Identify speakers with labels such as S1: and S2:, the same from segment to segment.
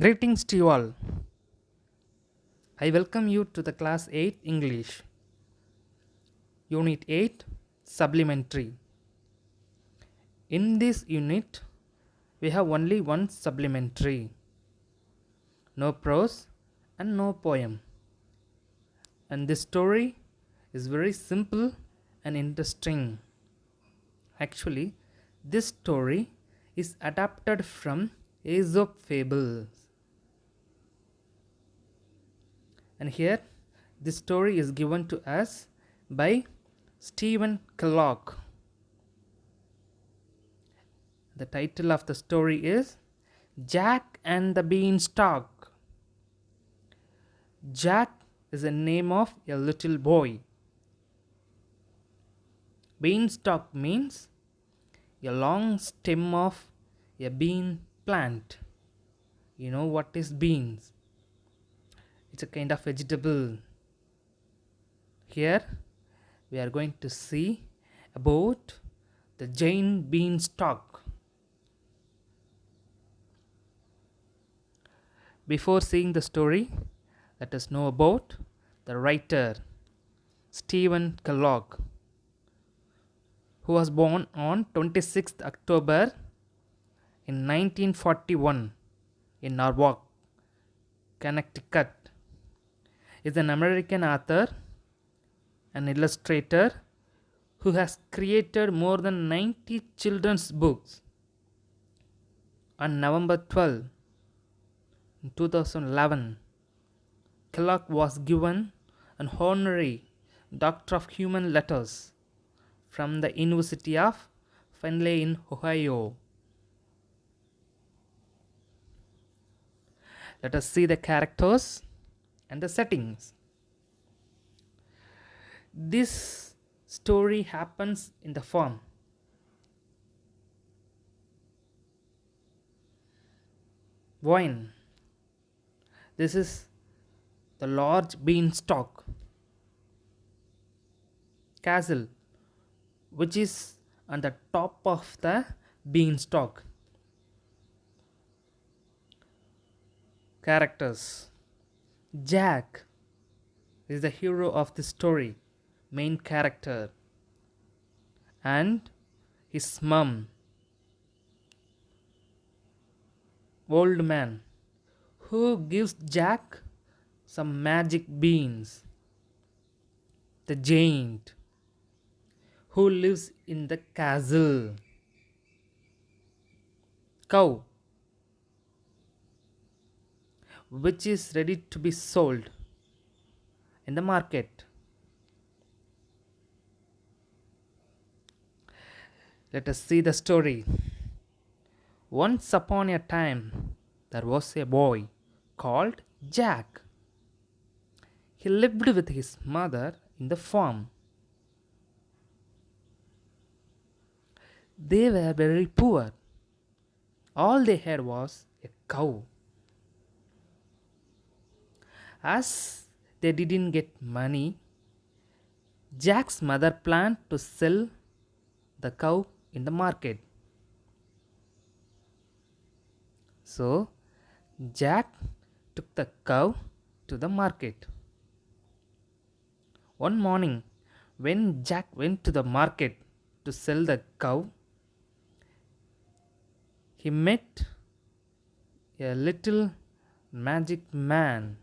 S1: Greetings to you all. I welcome you to the Class 8 English, Unit 8 Supplementary. In this unit, we have only one supplementary, no prose and no poem. And this story is very simple and interesting. Actually, this story is adapted from Aesop fables. And here, this story is given to us by Stephen Kellogg. The title of the story is Jack and the Beanstalk. Jack is the name of a little boy. Beanstalk means a long stem of a bean plant. You know what is beans? It's a kind of vegetable. Here we are going to see about the giant beanstalk. Before seeing the story, let us know about the writer Stephen Kellogg, who was born on 26th October in 1941 in Norwalk, Connecticut. Is an American author and illustrator who has created more than 90 children's books. On November 12, 2011, Kellogg was given an honorary Doctor of Human Letters from the University of Findlay in Ohio. Let us see the characters and the settings. This story happens in the farm. Vine. This is the large beanstalk. Castle, which is on the top of the beanstalk. Characters. Jack is the hero of the story, main character, and his mum, old man, who gives Jack some magic beans. The giant, who lives in the castle. Cow, which is ready to be sold in the market. Let us see the story. Once upon a time, there was a boy called Jack. He lived with his mother in the farm. They were very poor. All they had was a cow. As they didn't get money, Jack's mother planned to sell the cow in the market. So, Jack took the cow to the market. One morning, when Jack went to the market to sell the cow, he met a little magic man.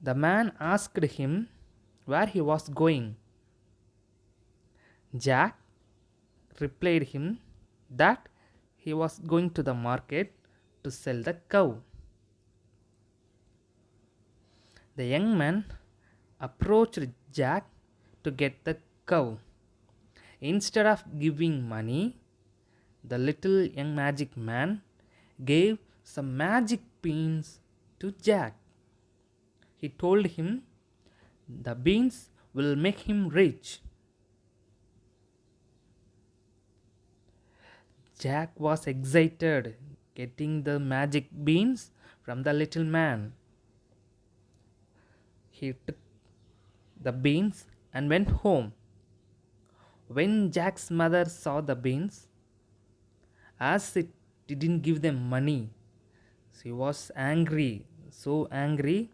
S1: The man asked him where he was going. Jack replied him that he was going to the market to sell the cow. The young man approached Jack to get the cow. Instead of giving money, the little young magic man gave some magic beans to Jack. He told him the beans will make him rich. Jack was excited getting the magic beans from the little man. He took the beans and went home. When Jack's mother saw the beans, as it didn't give them money. She was angry, so angry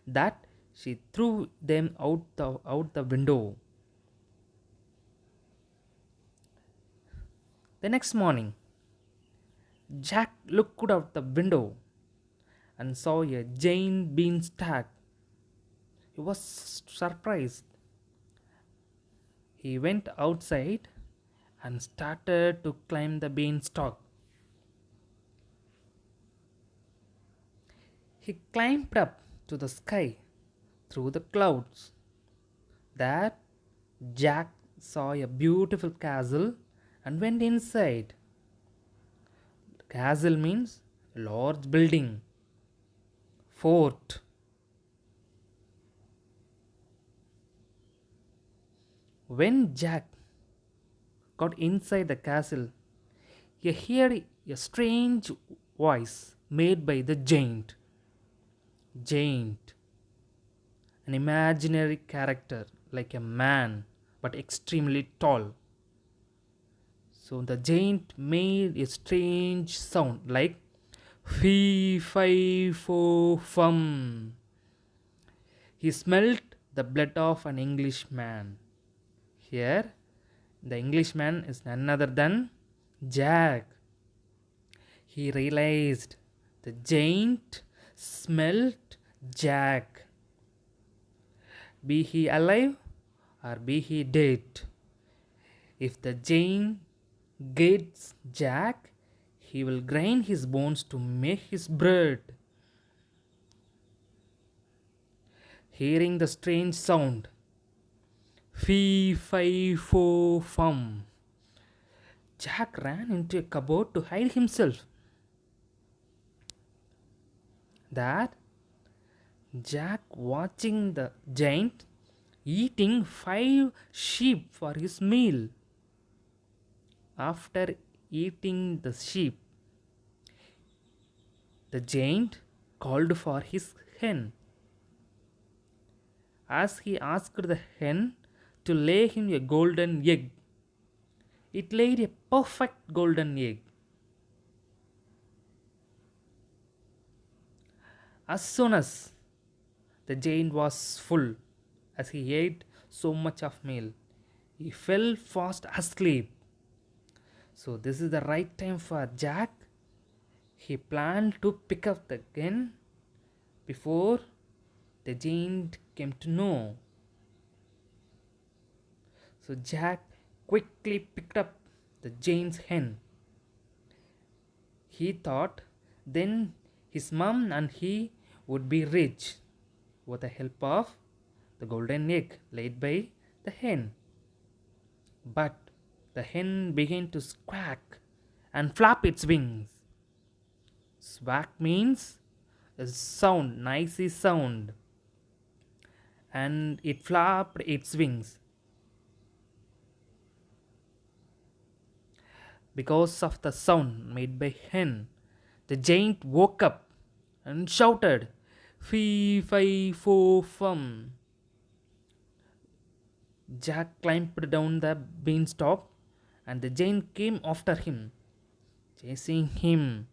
S1: that she threw them out the window. The next morning, Jack looked out the window and saw a giant beanstalk. He was surprised. He went outside and started to climb the beanstalk. He climbed up to the sky through the clouds. There, Jack saw a beautiful castle and went inside. Castle means large building, fort. When Jack got inside the castle, he heard a strange voice made by the giant. Giant, an imaginary character like a man but extremely tall. So the giant made a strange sound like fee fi fo fum. He smelt the blood of an Englishman. Here, the Englishman is none other than Jack. He realized the giant smelt Jack. Be he alive or be he dead. If the giant gets Jack, he will grind his bones to make his bread. Hearing the strange sound, fee fi fo fum, Jack ran into a cupboard to hide himself. That Jack watching the giant eating 5 sheep for his meal. After eating the sheep, the giant called for his hen. As he asked the hen to lay him a golden egg, it laid a perfect golden egg. As soon as the giant was full, as he ate so much of meal, he fell fast asleep. So this is the right time for Jack. He planned to pick up the gun before the giant came to know. So Jack quickly picked up the giant's hen. He thought then his mom and he would be rich with the help of the golden egg laid by the hen. But the hen began to squawk and flap its wings. Squawk means a sound, noisy sound, and it flapped its wings. Because of the sound made by hen, the giant woke up and shouted, fee fi fo fum. Jack climbed down the beanstalk and the giant came after him, chasing him.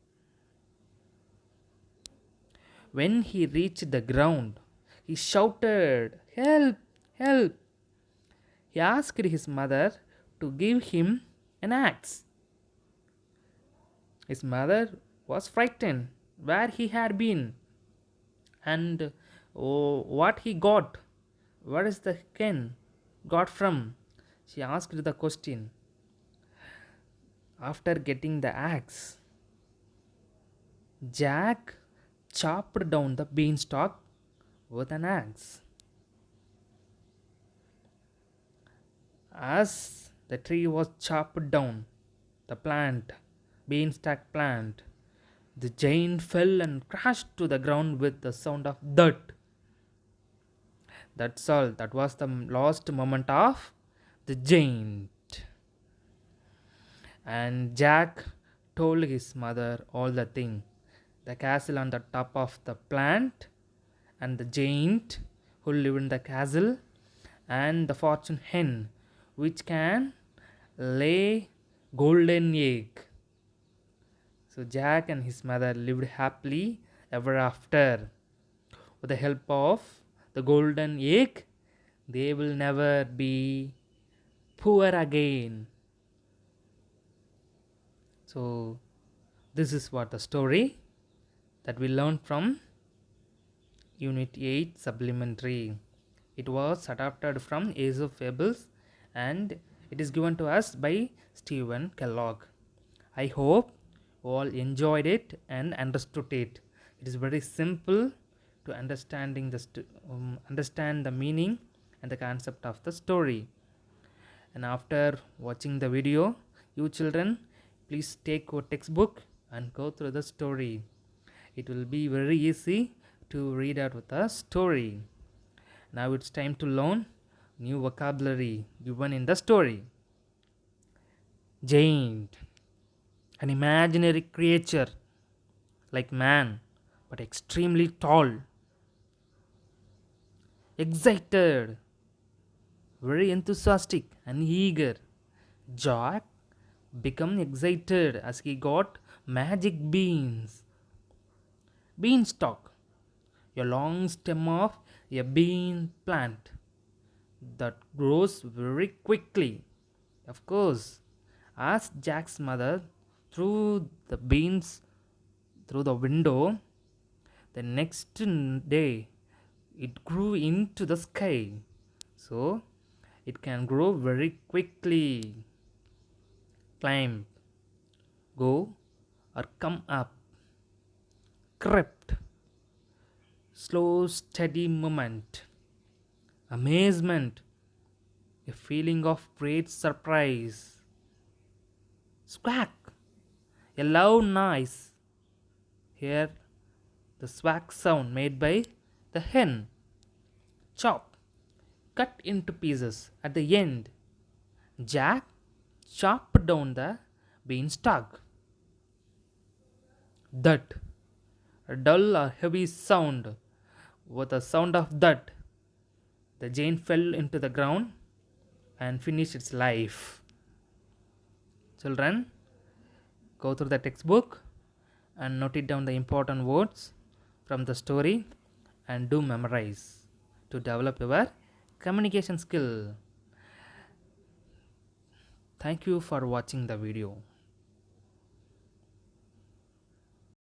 S1: When he reached the ground, he shouted, help, help. He asked his mother to give him an axe. His mother was frightened where he had been and what he got. Where is the hen got from? She asked the question. After getting the axe, Jack chopped down the beanstalk with an axe. As the tree was chopped down, the beanstalk plant, the giant fell and crashed to the ground with the sound of dirt. That's all. That was the last moment of the giant. And Jack told his mother all the thing. The castle on the top of the plant, and the giant who lived in the castle, and the fortune hen which can lay golden egg. So Jack and his mother lived happily ever after. With the help of the golden egg, they will never be poor again. So this is what the story that we learned from Unit 8 Supplementary. It was adapted from Age of Fables and it is given to us by Stephen Kellogg. I hope all enjoyed it and understood it. It is very simple to understand the meaning and the concept of the story. And after watching the video, you children, please take your textbook and go through the story. It will be very easy to read out with a story. Now it's time to learn new vocabulary given in the story. Giant, an imaginary creature like man but extremely tall. Excited, very enthusiastic and eager. Jack became excited as he got magic beans. Beanstalk, a long stem of a bean plant that grows very quickly. Of course, as Jack's mother threw the beans through the window, the next day it grew into the sky. So it can grow very quickly. Climb, go, or come up. Crept, slow, steady movement. Amazement, a feeling of great surprise. Squawk, a loud noise. Here, the squawk sound made by the hen. Chop, cut into pieces at the end. Jack chopped down the beanstalk. Thud, a dull or heavy sound. With a sound of thud, the giant fell into the ground and finished its life. Children, go through the textbook and note it down the important words from the story and do memorize to develop your communication skill. Thank you for watching the video.